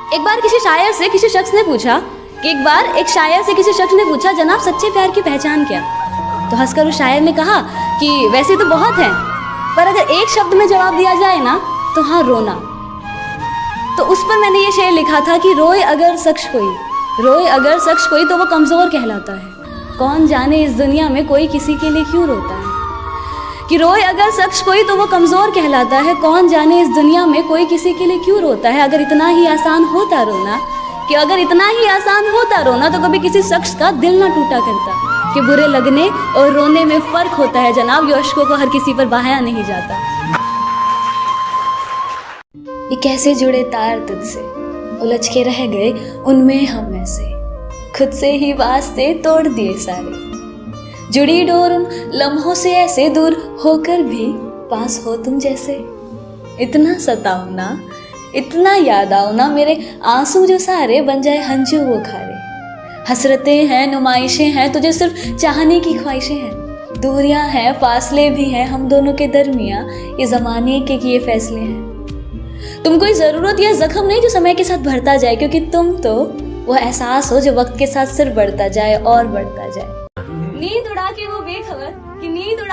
एक बार किसी शायर से किसी शख्स ने पूछा कि जनाब सच्चे प्यार की पहचान क्या? तो हंसकर उस शायर ने कहा कि वैसे तो बहुत हैं, पर अगर एक शब्द में जवाब दिया जाए ना तो हाँ, रोना। तो उस पर मैंने ये शेर लिखा था कि रोए अगर शख्स कोई तो वो कमज़ोर कहलाता है। कौन जाने इस दुनिया में कोई किसी के लिए क्यों रोता है। कि रोए अगर शख्स कोई तो वो कमज़ोर कहलाता है। कौन जाने इस दुनिया में कोई किसी के लिए क्यों रोता है। अगर इतना ही आसान होता रोना तो कभी किसी शख्स का दिल ना टूटा करता। कि बुरे लगने और रोने में फ़र्क होता है जनाब, ये अश्कों को हर किसी पर बहाया नहीं जाता। ये कैसे जुड़े तार तुझसे, उलझ के रह गए उनमें हम ऐसे, खुद से ही वास्ते तोड़ दिए सारे। जुड़ी डोर उन लम्हों से ऐसे दूर होकर भी पास हो तुम जैसे। इतना सताओ ना, इतना याद आओ ना, मेरे आंसू जो सारे बन जाए हंजू वो खारे। हसरतें हैं, नुमाइशें हैं, तुझे सिर्फ चाहने की ख्वाहिशें हैं। दूरियां हैं, फासले भी हैं हम दोनों के दरमियां, ये ज़माने के किए फैसले हैं। तुम कोई ज़रूरत या ज़ख्म नहीं जो समय के साथ भरता जाए, क्योंकि तुम तो वो एहसास हो जो वक्त के साथ सिर्फ बढ़ता जाए और बढ़ता जाए। नींद उड़ा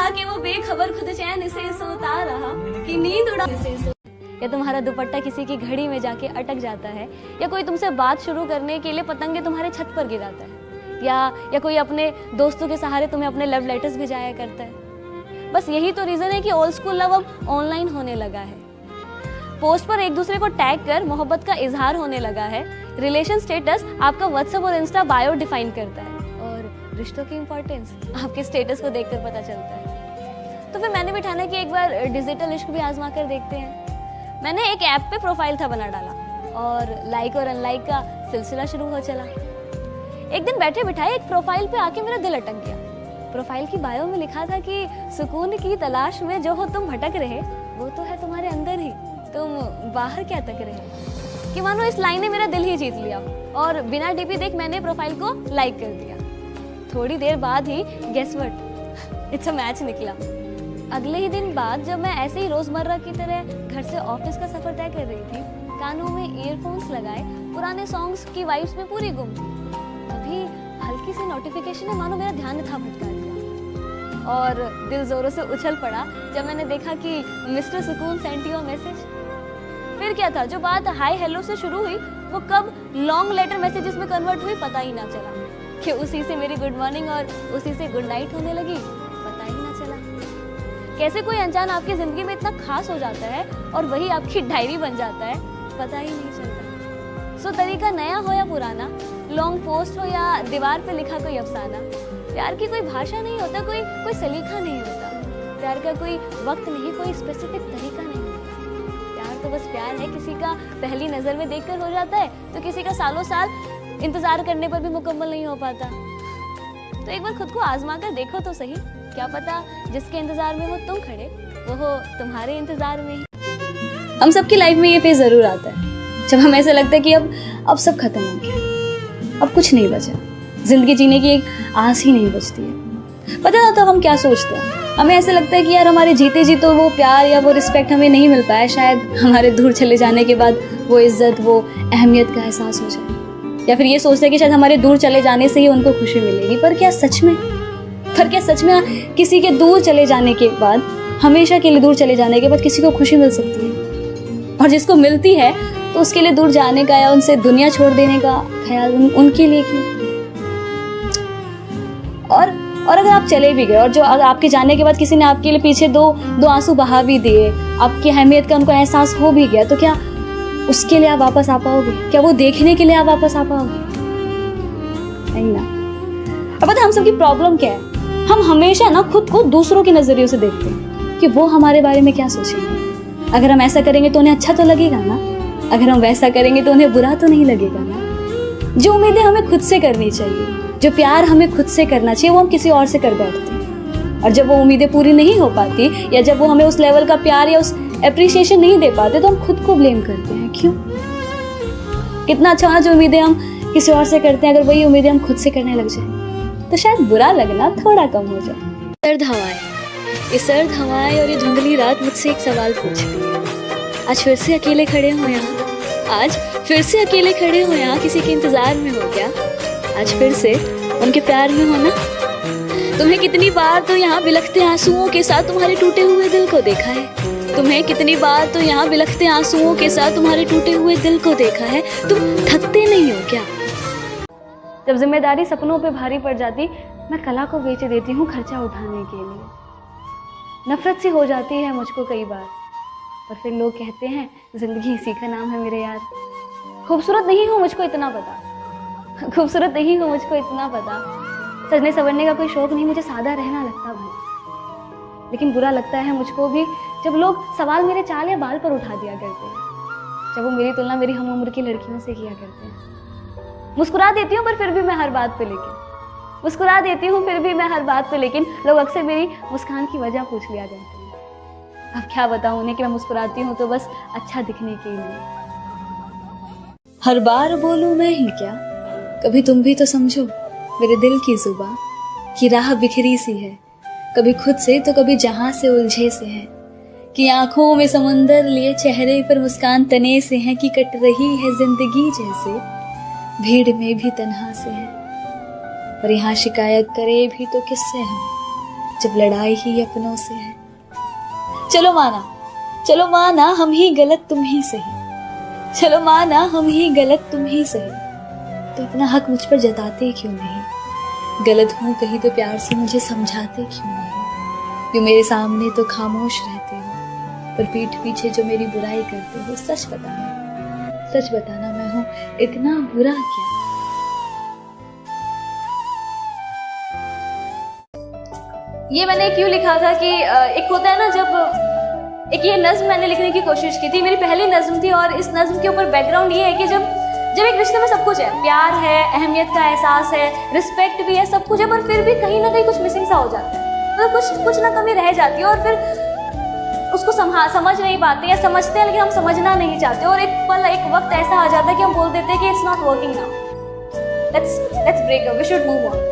के वो बेखबर खुद चैन से सोता रहा। कि नींद उड़ा या तुम्हारा दुपट्टा किसी की घड़ी में जाके अटक जाता है, या कोई तुमसे बात शुरू करने के लिए पतंगे तुम्हारे छत पर गिराता है, या कोई अपने दोस्तों के सहारे तुम्हें अपने लव लेटर्स भिजाया करता है। बस यही तो रीज़न है कि ओल्ड स्कूल लव अब ऑनलाइन होने लगा है। पोस्ट पर एक दूसरे को टैग कर मोहब्बत का इजहार होने लगा है। रिलेशन स्टेटस आपका व्हाट्सएप और इंस्टा बायो डिफाइन करता है, और रिश्तों की इंपॉर्टेंस आपके स्टेटस को देखकर पता चलता है। तो फिर मैंने भी ठाना कि एक बार डिजिटल इश्क भी आजमा कर देखते हैं। मैंने एक ऐप पे प्रोफाइल था बना डाला, और लाइक और अनलाइक का सिलसिला शुरू हो चला। एक दिन बैठे बिठाए एक प्रोफाइल पे आके मेरा दिल अटक गया। प्रोफाइल की बायो में लिखा था कि सुकून की तलाश में जो हो तुम भटक रहे, वो तो है तुम्हारे अंदर ही, तुम बाहर क्या तक रहे। कि मानो इस लाइन ने मेरा दिल ही जीत लिया, और बिना डीपी देख मैंने प्रोफाइल को लाइक कर दिया। थोड़ी देर बाद ही guess what, it's a match निकला। अगले ही दिन बाद जब मैं ऐसे ही रोजमर्रा की तरह घर से ऑफिस का सफर तय कर रही थी, कानों में ईयरफोन्स लगाए पुराने सॉन्ग्स की वाइब्स में पूरी गुम थी, तभी हल्की सी नोटिफिकेशन ने मानो मेरा ध्यान था भटका दिया, और दिल जोरों से उछल पड़ा जब मैंने देखा कि मिस्टर सुकून सेंट योर मैसेज। फिर क्या था, जो बात हाय हेलो से शुरू हुई वो कब लॉन्ग लेटर मैसेजेस में कन्वर्ट हुई पता ही ना चला। कि उसी से मेरी गुड मॉर्निंग और उसी से गुड नाइट होने लगी, पता ही ना चला। कैसे कोई अनजान आपकी जिंदगी में इतना खास हो जाता है और वही आपकी डायरी बन जाता है, पता ही नहीं चलता। सो तरीका नया हो या पुराना, लॉन्ग पोस्ट हो या दीवार पे लिखा कोई अफसाना, प्यार की कोई भाषा नहीं होता, कोई सलीका नहीं होता। प्यार का कोई वक्त नहीं, कोई स्पेसिफिक तरीका नहीं होता। प्यार तो बस प्यार है, किसी का पहली नज़र में देखकर हो जाता है, तो किसी का सालों साल इंतजार करने पर भी मुकम्मल नहीं हो पाता। तो एक बार खुद को आजमा कर देखो तो सही, क्या पता जिसके इंतजार में हो तुम खड़े, वो हो तुम्हारे इंतजार में ही। हम सबकी लाइफ में ये फेज जरूर आता है जब हमें ऐसा लगता है कि अब सब खत्म हो गया, अब कुछ नहीं बचा, जिंदगी जीने की एक आस ही नहीं बचती है। पता ना तो हम क्या सोचते हैं, हमें ऐसा लगता है कि यार हमारे जीते जी तो वो प्यार या वो रिस्पेक्ट हमें नहीं मिल पाया, शायद हमारे दूर चले जाने के बाद वो इज्जत, वो अहमियत का एहसास हो जाए। या फिर ये सोचते हैं कि शायद हमारे दूर चले जाने से ही उनको खुशी मिलेगी। पर क्या सच में किसी के दूर चले जाने के बाद, हमेशा के लिए दूर चले जाने के बाद किसी को खुशी मिल सकती है? और जिसको मिलती है तो उसके लिए दूर जाने का या उनसे दुनिया छोड़ देने का ख्याल उनके लिए क्यों? और अगर आप चले भी गए और जो अगर आपके जाने के बाद किसी ने आपके लिए पीछे दो आंसू बहा भी दिए, आपकी अहमियत का उनको एहसास हो भी गया, तो क्या उसके लिए आप वापस आ पाओगे? क्या वो देखने के लिए आप वापस आ पाओगे? नहीं ना। अब पता हम सबकी प्रॉब्लम क्या है, हम हमेशा ना खुद को दूसरों के नजरियों से देखते हैं कि वो हमारे बारे में क्या सोचेंगे। अगर हम ऐसा करेंगे तो उन्हें अच्छा तो लगेगा ना, अगर हम वैसा करेंगे तो उन्हें बुरा तो नहीं लगेगा ना। जो उम्मीदें हमें खुद से करनी चाहिए, जो प्यार हमें खुद से करना चाहिए, वो हम किसी और से कर बैठते हैं। और जब वो उम्मीदें पूरी नहीं हो पाती, या जब वो हमें उस लेवल का प्यार या उस एप्रिसिएशन नहीं दे पाते, तो हम खुद को ब्लेम करते हैं। क्यों? कितना अच्छा जो उम्मीदें हम किसी और से करते हैं, अगर वही उम्मीदें हम खुद से करने लग जाए तो शायद बुरा लगना थोड़ा कम हो जाए। सर्द हवाएं और ये धुंधली रात मुझसे एक सवाल पूछती है, आज फिर से अकेले खड़े हो यहाँ, आज फिर से अकेले खड़े हो यहाँ, किसी के इंतजार में हो क्या? आज फिर से उनके प्यार में हो ना? तुम्हें कितनी बार तो यहाँ बिलखते आंसुओं के साथ तुम्हारे टूटे हुए दिल को देखा है। तुम्हें कितनी बार तो यहाँ बिलखते आंसुओं के साथ तुम्हारे टूटे हुए दिल को देखा है। तुम थकते नहीं हो क्या? जब जिम्मेदारी सपनों पे भारी पड़ जाती, मैं कला को बेच देती हूँ खर्चा उठाने के लिए। नफरत सी हो जाती है मुझको कई बार, पर फिर लोग कहते हैं जिंदगी इसी का नाम है मेरे यार। खूबसूरत नहीं हूँ मुझको इतना पता, खूबसूरत नहीं हूँ मुझको इतना पता। सजने संवरने का कोई शौक नहीं, मुझे सादा रहना लगता भला। लेकिन बुरा लगता है मुझको भी जब लोग सवाल मेरे चाल या बाल पर उठा दिया करते हैं, जब वो मेरी तुलना मेरी हम उम्र की लड़कियों से किया करते हैं। मुस्कुरा देती हूँ पर फिर भी मैं हर बात पे मुस्कुरा देती हूँ फिर भी मैं हर बात पे लेकिन लोग अक्सर मेरी मुस्कान की वजह पूछ लिया करते हैं। अब क्या बताऊँ उन्हें कि मैं मुस्कुराती हूँ तो बस अच्छा दिखने के लिए। हर बार बोलूं मैं ही क्या, कभी तुम भी तो समझो मेरे दिल की जुबां की राह बिखरी सी है, कभी खुद से तो कभी जहां से उलझे से है। कि आंखों में समुंदर लिए चेहरे पर मुस्कान तने से है, कि कट रही है जिंदगी जैसे भीड़ में भी तन्हा से है। पर यहाँ शिकायत करे भी तो किससे हम, जब लड़ाई ही अपनों से है। चलो माना हम ही गलत तुम ही सही, चलो माना हम ही गलत तुम ही सही, तो अपना हक मुझ पर जताते क्यों नहीं? गलत हूँ कहीं तो प्यार से मुझे समझाते क्यों नहीं? क्यों मेरे सामने तो खामोश रहते हो, पर पीठ पीछे जो मेरी बुराई करते हो। सच बताना मैं हूँ इतना बुरा क्या? ये मैंने क्यों लिखा था कि एक होता है ना, जब एक ये नज्म मैंने लिखने की कोशिश की थी, मेरी पहली नज्म थी, और इस नज्म के ऊपर बैकग्राउंड ये है कि जब एक रिश्ते में सब कुछ है, प्यार है, अहमियत का एहसास है, रिस्पेक्ट भी है, सब कुछ है, पर फिर भी कहीं ना कहीं कुछ मिसिंग सा हो जाता है, तो कुछ ना कमी रह जाती है, और फिर उसको समझ नहीं पाते या समझते हैं लेकिन हम समझना नहीं चाहते, और एक वक्त ऐसा आ जाता है कि हम बोल देते हैं कि it's not working now, let's break up, we should move on.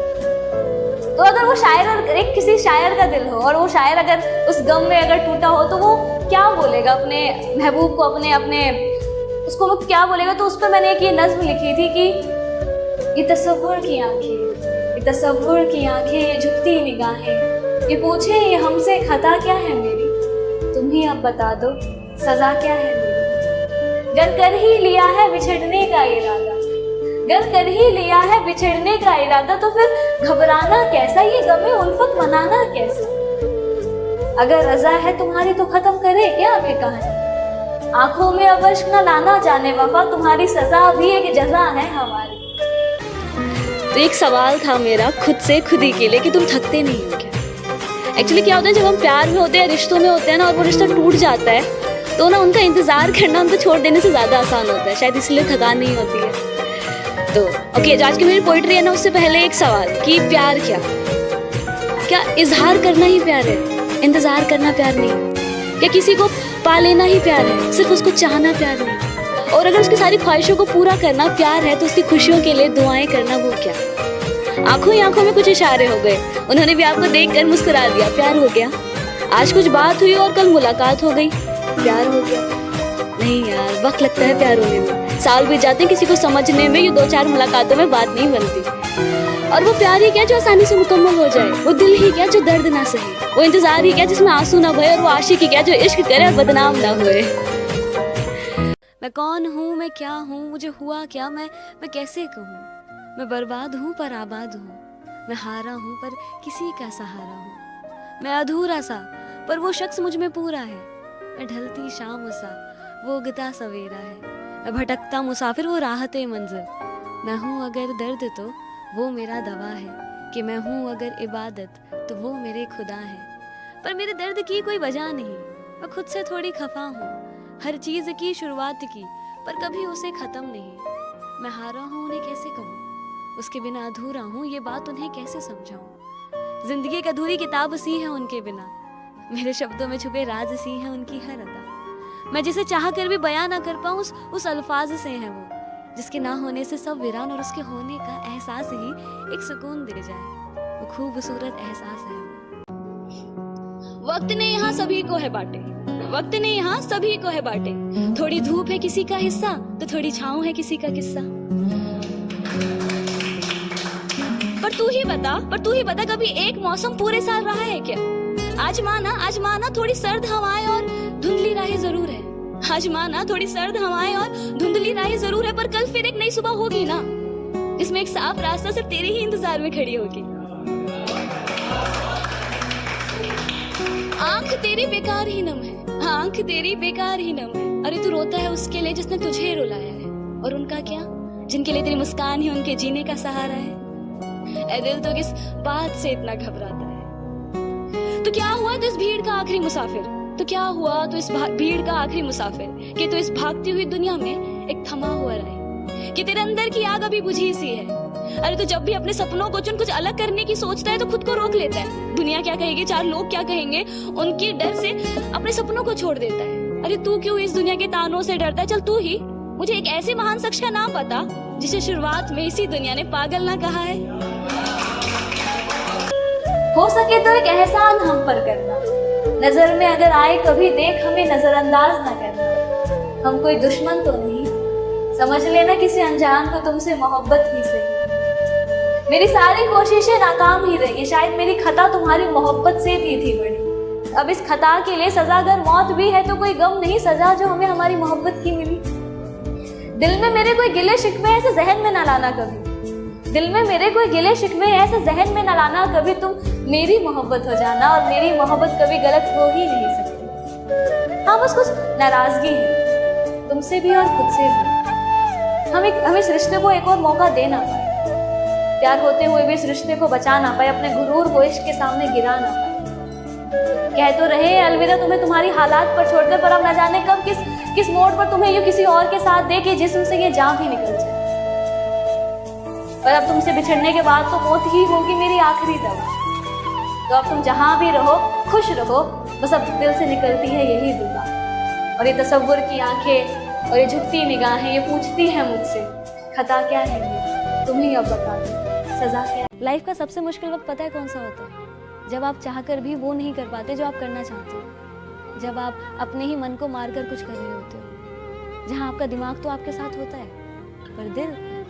तो अगर वो शायर और एक किसी शायर का दिल हो, और वो शायर अगर उस गम में अगर टूटा हो, तो वो क्या बोलेगा अपने महबूब को, अपने उसको वो क्या बोलेगा? तो उस पर मैंने एक ये नज्म लिखी थी कि ये तसव्वुर की आंखें, ये झुकती निगाहें, ये पूछे ये हमसे खता क्या है मेरी, तुम ही अब बता दो सजा क्या है मेरी। गर कर ही लिया है बिछड़ने का इरादा, तो फिर घबराना कैसा, ये गमे उल्फत मनाना कैसा? अगर रजा है तुम्हारी तो खत्म करे क्या अभी कहानी, आंखों में अब अश्क न लाना जाने वफा, तुम्हारी सजा भी एक जजा है हमारी। तो एक सवाल था मेरा खुद से खुद ही के लिए कि तुम थकते नहीं हो क्या? एक्चुअली क्या होता है, जब हम प्यार में होते हैं, रिश्तों में होते हैं ना, और वो रिश्ता टूट जाता है, तो ना उनका इंतजार करना उनको छोड़ देने से ज्यादा आसान होता है, शायद इसलिए थकान नहीं होती है। तो ओके, आज की मेरी पोइट्री है ना, उससे पहले एक सवाल कि प्यार क्या इजहार करना ही प्यार है? इंतजार करना प्यार नहीं? क्या किसी को पा लेना ही प्यार है? सिर्फ उसको चाहना प्यार नहीं? और अगर उसकी सारी ख्वाहिशों को पूरा करना प्यार है, तो उसकी खुशियों के लिए दुआएं करना वो क्या? आंखों ही आंखों में कुछ इशारे हो गए, उन्होंने भी आपको देखकर मुस्कुरा दिया, प्यार हो गया। आज कुछ बात हुई और कल मुलाकात हो गई, प्यार हो गया। नहीं यार, वक्त लगता है प्यार होने में, साल बीत जाते हैं किसी को समझने में, ये 2-4 मुलाकातों में बात नहीं बनती। और वो प्यार ही क्या जो आसानी से मुकम्मल हो जाए, वो दिल ही क्या जो दर्द ना सहे, वो इंतजार ही क्या जिसमें आंसू ना बहे, और वो आशिक ही क्या जो इश्क करे और बदनाम ना हुए। मैं कौन हूँ, मैं क्या हूँ, मुझे हुआ क्या, मैं कैसे कहूँ? मैं बर्बाद हूँ पर आबाद हूँ, मैं हारा हूँ पर किसी का सहारा हूँ, मैं अधूरा सा पर वो शख्स मुझ में पूरा है, मैं ढलती शाम सा वो उगता सवेरा है, मैं भटकता मुसाफिर वो राहते मंजिल, मैं हूँ अगर दर्द तो वो मेरा दवा है, कि मैं हूँ अगर इबादत तो वो मेरे खुदा है। पर मेरे दर्द की कोई वजह नहीं, मैं खुद से थोड़ी खफा हूँ, हर चीज़ की शुरुआत की पर कभी उसे ख़त्म नहीं। मैं हारा हूँ उन्हें कैसे कहूँ, उसके बिना अधूरा हूँ, ये बात उन्हें कैसे समझाऊँ। जिंदगी एक अधूरी किताब सी है उनके बिना, मेरे शब्दों में छुपे राज सी है उनकी हर अदा। मैं जिसे चाह कर भी बयां ना कर पाऊँ उस अल्फाज से है वो, जिसके ना होने से सब वीरान और उसके होने का एहसास ही एक सुकून दे जाए, वो खूबसूरत एहसास है वो। वक्त ने यहाँ सभी को है बांटे, वक्त ने यहाँ सभी को है बांटे। थोड़ी धूप है किसी का हिस्सा तो थोड़ी छाँव है किसी का किस्सा। पर तू ही बता कभी एक मौसम पूरे साल रहा है क्या? आज माना थोड़ी सर्द हवाएं और धुंधली राहें जरूर है। आज माना थोड़ी सर्द हवाएं और धुंधली राहें जरूर है, पर कल फिर एक नई सुबह होगी ना, जिसमें एक साफ रास्ता सिर्फ तेरे ही इंतजार में खड़ी होगी। आंख तेरी बेकार ही नम है, आंख तेरी बेकार ही नम है। अरे तू रोता है उसके लिए जिसने तुझे रुलाया है, और उनका क्या, जिनके लिए तेरी मुस्कान ही उनके जीने का सहारा है। ऐ दिल तो किस बात से इतना घबराता है? तो क्या हुआ तो इस भीड़ का आखिरी मुसाफिर, तो क्या हुआ तो इस भीड़ का आखिरी मुसाफिर, कि तो इस भागती हुई दुनिया में एक थमा हुआ रहे, कि तेरे अंदर की आग अभी बुझी सी है। अरे तो जब भी अपने सपनों को चुन कुछ अलग करने की सोचता है तो खुद को रोक लेता है। दुनिया क्या कहेगी, चार लोग क्या कहेंगे, उनके डर से अपने सपनों को छोड़ देता है। अरे तू क्यों इस दुनिया के तानों से डरता है? चल तू ही मुझे एक ऐसे महान शख्स का नाम बता जिसे शुरुआत में इसी दुनिया ने पागल ना कहा है। हो सके तो एक एहसान हम पर करना, नजर में अगर आए कभी देख हमें नजरअंदाज ना करना। हम कोई दुश्मन तो नहीं, समझ लेना किसी अनजान को तुमसे मोहब्बत ही सही। मेरी सारी कोशिशें नाकाम ही रही, शायद मेरी खता तुम्हारी मोहब्बत से थी बड़ी। अब इस खता के लिए सजा अगर मौत भी है तो कोई गम नहीं सजा जो हमें हमारी मोहब्बत की मिली। दिल में मेरे कोई गिले शिकवे ऐसे जहन में न लाना कभी, दिल में मेरे कोई गिले शिकवे ऐसे जहन में न लाना कभी। तुम मेरी मोहब्बत हो जाना और मेरी मोहब्बत कभी गलत हो ही नहीं सकती। हाँ बस कुछ नाराजगी है तुमसे भी और खुद से भी। हम इस रिश्ते को एक और मौका दे ना पाए, प्यार होते हुए भी इस रिश्ते को बचा ना पाए, अपने गुरूर को इश्क के सामने गिरा ना पाए। कह तो रहे अलविदा तुम्हें तुम्हारी हालात पर छोड़कर, पर अब न जाने कब किस मोड़ पर तुम्हें यूं किसी और के साथ दे के जिस्म से ये जान भी निकल जाए। पर अब तुमसे बिछड़ने के बाद तो मौत ही होगी मेरी आखिरी दवा। तो अब तुम जहां भी रहो खुश रहो, बस अब दिल से निकलती है यही दुआ। और ये तसव्वुर की आंखें और ये झुकती निगाहें ये पूछती है मुझसे, खता क्या है ये तुम ही अब बता दो, सजा क्या। लाइफ का सबसे मुश्किल वक्त पता है कौन सा होता है? जब आप चाहकर भी वो नहीं कर पाते जो आप करना चाहते हो, जब आप अपने ही मन को मारकर कुछ कर रहे होते हो, जहां आपका दिमाग तो आपके साथ होता है पर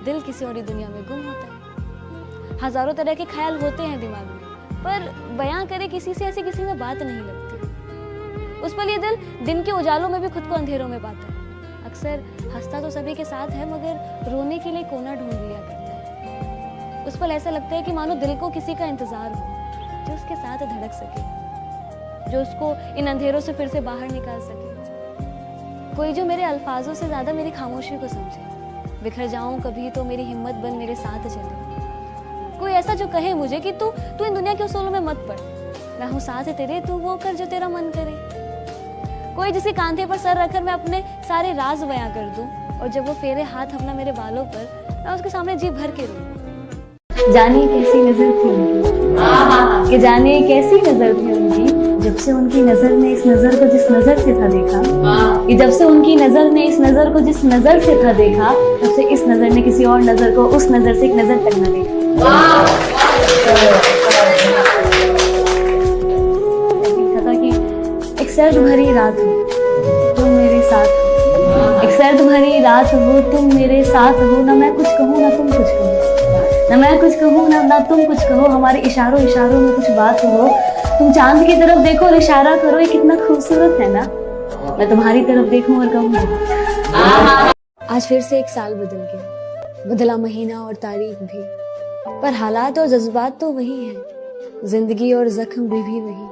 दिल किसी और दुनिया में गुम होता है। हजारों तरह के ख्याल होते हैं दिमाग में, पर बयां करे किसी से ऐसी किसी में बात नहीं लगती। उस पल ये दिल दिन के उजालों में भी खुद को अंधेरों में पाता है। अक्सर हंसता तो सभी के साथ है मगर रोने के लिए कोना ढूंढ लिया करता है। उस पल ऐसा लगता है कि मानो दिल को किसी का इंतजार हो जो उसके साथ धड़क सके, जो उसको इन अंधेरों से फिर से बाहर निकाल सके। कोई जो मेरे अल्फाजों से ज्यादा मेरी खामोशी को समझे। बिखर जाऊं कभी तो मेरी हिम्मत बन मेरे साथ चले। कोई ऐसा जो कहे मुझे कि तू इन दुनिया के उसूलों में मत पड़, मैं हूँ साथ तेरे, तू वो कर जो तेरा मन करे। कोई जिसे कांधे पर सर रखकर मैं अपने सारे राज बयां कर दूं, और जब वो फेरे हाथ अपना मेरे बालों पर, मैं उसके सामने जी भर के रोऊं। जाने कैसी नजर थी उनकी, कि जाने कैसी नजर थी उनकी, जब से उनकी नजर ने इस नजर को जिस नजर से था देखा, कि जब से उनकी नजर ने इस नजर को जिस नजर से था देखा, तब से इस नजर ने किसी और नजर को उस नजर से एक नजर तक न देखा। था कि एक सर्द भरी रात हो तुम मेरे साथ हो, एक सर्द भरी रात हो तुम मेरे साथ हो, ना मैं कुछ कहूँ ना तुम कुछ कहो, ना मैं कुछ कहूँ ना तुम कुछ कहो, हमारे इशारों में कुछ बात हो। तुम चांद की तरफ देखो और इशारा करो, ये कितना खूबसूरत है ना, मैं तुम्हारी तरफ देखूं और कहूँ। आज फिर से एक साल बदल गया, बदला महीना और तारीख भी, पर हालात और जज्बात तो वही हैं, जिंदगी और जख्म भी वही।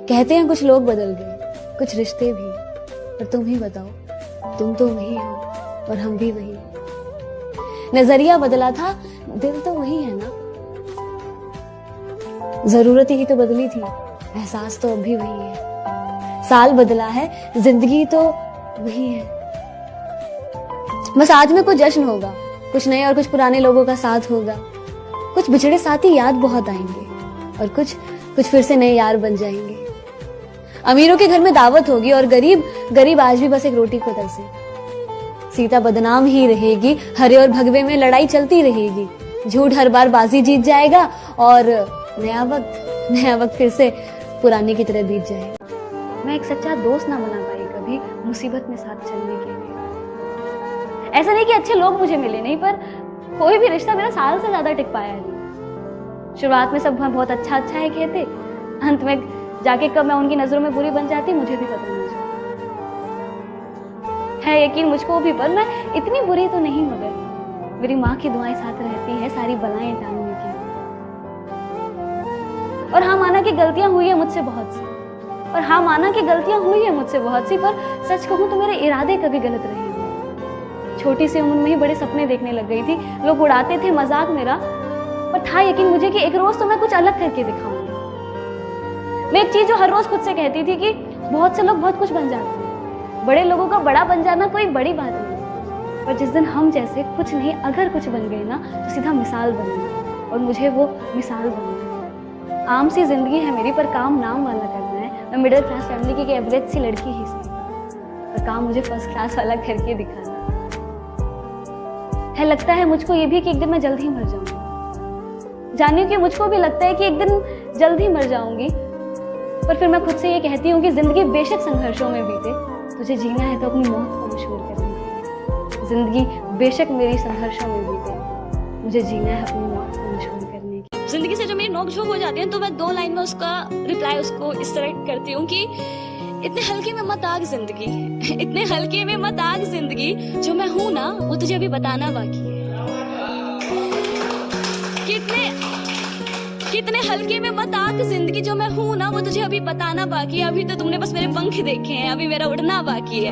कहते हैं कुछ लोग बदल गए, कुछ रिश्ते भी, पर तुम ही बताओ, तुम तो वही हो और हम भी वही। नजरिया बदला था, दिल तो वही है ना, जरूरत ही तो बदली थी, एहसास तो अब भी वही है। साल बदला है, जिंदगी तो वही है। बस आज में कुछ जश्न होगा, कुछ नए और कुछ पुराने लोगों का साथ होगा, कुछ बिछड़े साथी याद बहुत आएंगे और कुछ फिर से नए यार बन जाएंगे। अमीरों के घर में दावत होगी और गरीब आज भी बस एक रोटी को तरसे। सीता बदनाम ही रहेगी, हरे और भगवे में लड़ाई चलती रहेगी, झूठ हर बार बाजी जीत जाएगा और नया वक्त फिर से पुराने की तरह बीत जाएगा। मैं एक सच्चा दोस्त ना बना पाई कभी मुसीबत में साथ चलने के लिए। ऐसा नहीं कि अच्छे लोग मुझे मिले नहीं, पर कोई भी रिश्ता मेरा साल से ज्यादा टिक पाया नहीं। शुरुआत में सब बहुत अच्छा अच्छा है कहते, अंत में जाके कब मैं उनकी नजरों में बुरी बन जाती मुझे भी पता नहीं चलता। है यकीन मुझको भी, पर मैं इतनी बुरी तो नहीं, मगर मेरी माँ की दुआएं साथ रहती है सारी बलाएं टालने की। और हाँ माना कि गलतियां हुई है मुझसे बहुत सी, और हाँ माना कि गलतियां हुई है मुझसे बहुत सी, पर सच कहूं तो मेरे इरादे कभी गलत रहे नहीं। छोटी सी उम्र में ही बड़े सपने देखने लग गई थी, लोग उड़ाते थे मजाक मेरा, पर था यकीन मुझे कि एक रोज तो मैं कुछ अलग करके दिखाऊंगी। मैं एक चीज जो हर रोज खुद से कहती थी कि बहुत से लोग बहुत कुछ बन जाते हैं, बड़े लोगों का बड़ा बन जाना कोई बड़ी बात नहीं, पर जिस दिन हम जैसे कुछ नहीं अगर कुछ बन गए ना तो सीधा मिसाल बन गई, और मुझे वो मिसाल बनना। आम सी जिंदगी है मेरी, पर काम नाम वाला करना है। मैं मिडिल क्लास फैमिली की एक एवरेज सी लड़की ही सही, पर काम मुझे फर्स्ट क्लास वाला करके दिखाना है। लगता है मुझको ये भी कि एक दिन मैं जल्द ही मर जाऊंगी। जानियो कि मुझको भी लगता है कि एक दिन जल्द ही मर जाऊंगी, पर फिर मैं खुद से ये कहती हूँ कि जिंदगी बेशक संघर्षों में बीते, तुझे जीना है तो अपनी मौत को मशहूर करने की। जिंदगी बेशक मेरी संघर्षों में बीते, मुझे जीना है अपनी मौत को मशहूर करने की। जिंदगी से जो मेरी नोक-झोंक हो जाती है तो मैं 2 लाइन में उसका रिप्लाई उसको इस तरह करती हूँ कि इतने हल्के में मत आग जिंदगी, इतने हल्के में मत आग जिंदगी, जो मैं हूँ ना वो तुझे अभी बताना बाकी है। कितने हल्के में मत आग जिंदगी, जो मैं हूँ ना वो तुझे अभी बताना बाकी है। अभी तो तुमने बस मेरे पंख देखे हैं, अभी मेरा उड़ना बाकी है।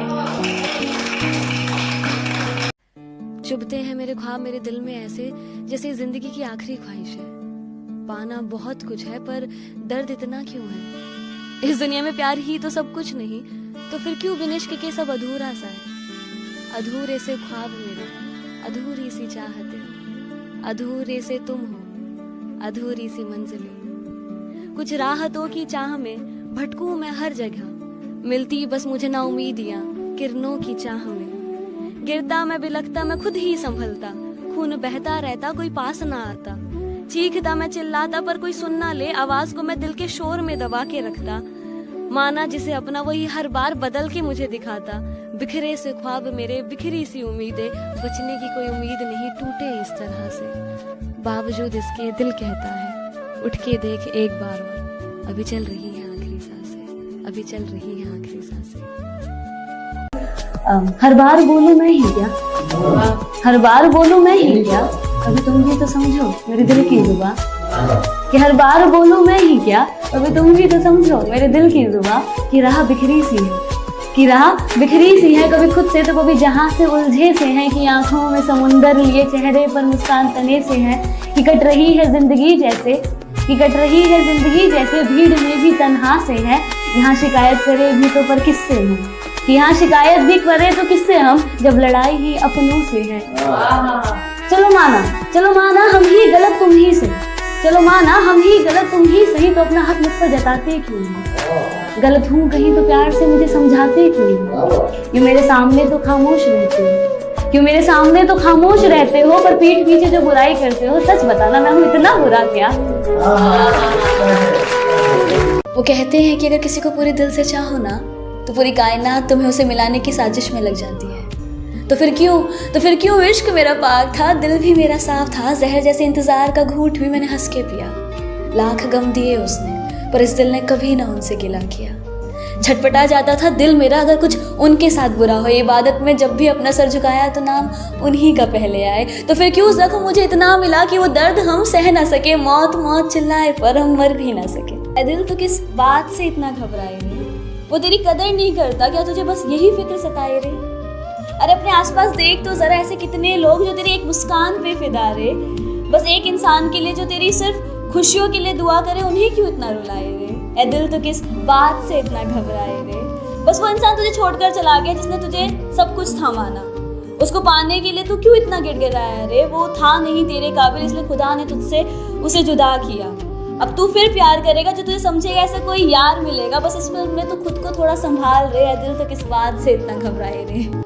चुभते हैं मेरे ख्वाब मेरे दिल में ऐसे, जैसे जिंदगी की आखिरी ख्वाहिश है। पाना बहुत कुछ है पर दर्द इतना क्यों है। इस दुनिया में प्यार ही तो सब कुछ नहीं, तो फिर क्यों बिन इश्क के सब अधूरा सा है। अधूरे से ख्वाब मेरे, अधूरी सी चाहते, अधूरे से तुम हो, अधूरी सी मंजिलें। कुछ राहतों की चाह में भटकूं मैं हर जगह, मिलती बस मुझे ना उम्मीदियां किरणों की चाह में। गिरता मैं बिलखता मैं खुद ही संभलता, खून बहता रहता कोई पास ना आता। चीखता मैं चिल्लाता पर कोई सुन ना ले, आवाज को मैं दिल के शोर में दबा के रखता। माना जिसे अपना वही हर बार बदल के मुझे दिखाता। बिखरे से ख्वाब मेरे, बिखरी सी उम्मीदें, बचने की कोई उम्मीद नहीं टूटे इस तरह से। बावजूद इसके दिल कहता है उठ के देख एक बार और, अभी चल रही है आखिरी सांसें, अभी चल रही है आखिरी सांसें। हर बार बोलूं मैं ही क्या, हर बार बोलूं मैं ही क्या, अभी तुम भी तो समझो मेरे दिल की जुबां। कि हर बार बोलूं मैं ही क्या, अभी तुम भी तो समझो मेरे दिल की जुबां। कि राह बिखरी सी है, कि राह बिखरी सी है, कभी खुद से तो कभी जहां से उलझे से है। कि आंखों में समुंदर लिए चेहरे पर मुस्कान तने से है। कि कट रही है जिंदगी जैसे, कि कट रही है जिंदगी जैसे, भीड़ में भी तन्हा से है। यहाँ शिकायत करे भी तो पर किससे हम, कि यहाँ शिकायत भी करे तो किससे हम, जब लड़ाई ही अपनों से है। चलो माना हम ही गलत तुम ही सही, चलो माना हम ही गलत तुम ही सही, तो अपना हक मुझ पर जताते क्यों नहीं। गलत हूँ कहीं तो प्यार से मुझे समझाते क्यों नहीं। क्यों मेरे सामने तो खामोश रहते हो, क्यों मेरे सामने तो खामोश रहते हो, पर पीठ पीछे जो बुराई करते हो। सच बताना मैं हूँ इतना बुरा क्या। वो कहते हैं कि अगर किसी को पूरे दिल से चाहो ना तो पूरी कायनात तुम्हें उसे मिलाने की साजिश में लग जाती है। तो फिर क्यों इश्क मेरा पाक था, दिल भी मेरा साफ था। जहर जैसे इंतजार का घूंट भी मैंने हंस के पिया। लाख गम दिए उसने पर इस दिल ने कभी ना उनसे गिला किया। झटपटा जाता था दिल मेरा अगर कुछ उनके साथ बुरा हो। इबादत में जब भी अपना सर झुकाया तो नाम उन्हीं का पहले आए। तो फिर क्यों जख्म मुझे इतना मिला कि वो दर्द हम सह ना सके। मौत मौत चिल्लाए पर हम मर भी ना सके। दिल तो किस बात से इतना घबराए रे, वो तेरी कदर नहीं करता क्या, तुझे बस यही फिक्र सताए रे। अरे अपने आसपास देख तो जरा, ऐसे कितने लोग जो तेरी एक मुस्कान पे फिदा रे। बस एक इंसान के लिए जो तेरी सिर्फ खुशियों के लिए दुआ करे, उन्हें क्यों इतना रुलाए रे। ए दिल तो किस बात से इतना घबराए रे। बस वो इंसान तुझे छोड़कर चला गया जिसने तुझे सब कुछ थमाना। उसको पाने के लिए तू क्यों इतना गिड़गिड़ाया रे। वो था नहीं तेरे काबिल, इसलिए खुदा ने तुझसे उसे जुदा किया। अब तू फिर प्यार करेगा जो तुझे समझेगा, ऐसा कोई यार मिलेगा। बस इसमें तू खुद को थोड़ा संभाल रे। ए दिल तो किस बात से इतना घबराए रे।